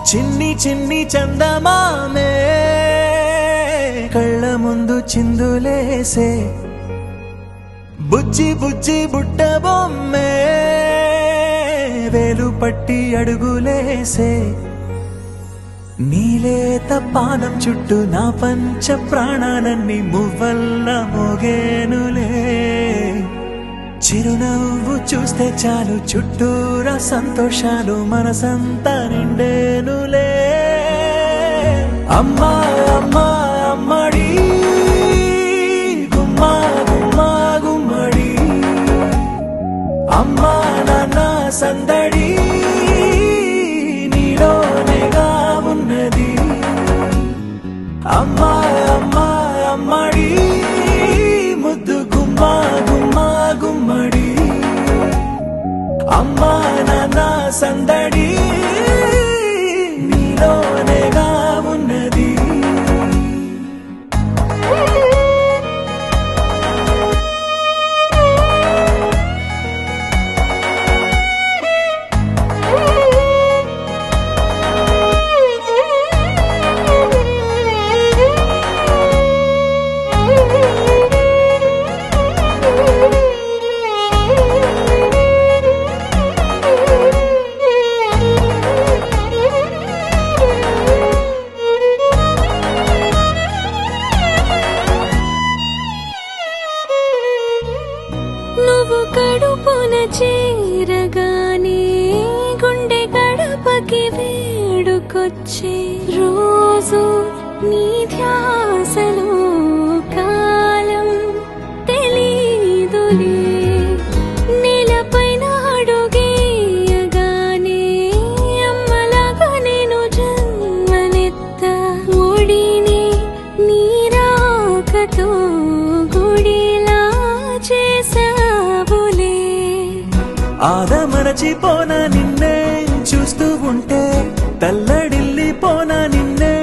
చిన్ని చిన్ని చందమామే కళ్ళ ముందు చిందులేసే బుజ్జి బుజ్జి బుట్ట బొమ్మే వేలు పట్టి అడుగులేసే నీలేత పానం చుట్టూ నా పంచ ప్రాణాలన్నీ మువ్వల్ల మోగేనులే చిరునవ్వు చూస్తే చాలు చుట్టూరా సంతోషాలు మనసంతా నిండేనులే అమ్మా అమ్మా అమ్మడి గుమ్మా గుమ్మా గుమ్మడి అమ్మా నాన్న సందడి నీలోనేగా ఉన్నది అమ్మా అమ్మా అమ్మడి ముద్దు గుమ్మా గుమ్మా గుమ్మడి అమ్మా నాన్న సందడి నీలోనేగా ఉన్నది నువ్వు కడుపున చేరగానే గుండె గడపకి వేడుకొచ్చే రోజు నీ ధ్యాసలో కాలం తెలీదులే నేలపైన అడుగేయగానే అమ్మలాగా నేను జన్మనెత్త ఒడిని నీ రాకతో గుడిలా చేసావులే ఆదమరచిపోనా నిన్నే చూస్తూ ఉంటే తల్లడిల్లిపోనా నిన్నే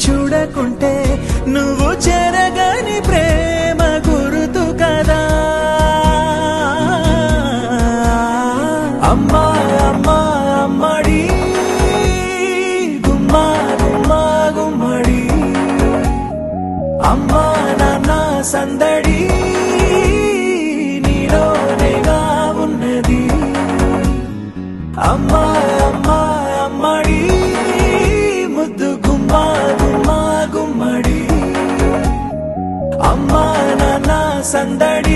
చూడకుంటే నువ్వు చెరగని ప్రేమ గురుతు కదా అమ్మా అమ్మా అమ్మడి గుమ్మా గుమ్మా గుమ్మడి అమ్మా నాన్న సందడి నీలోనేగా ఉన్నది అమ్మా అమ్మా అమ్మడి ముద్దు గుమ్మా గుమ్మా గుమ్మడి అమ్మా నాన్న సందడి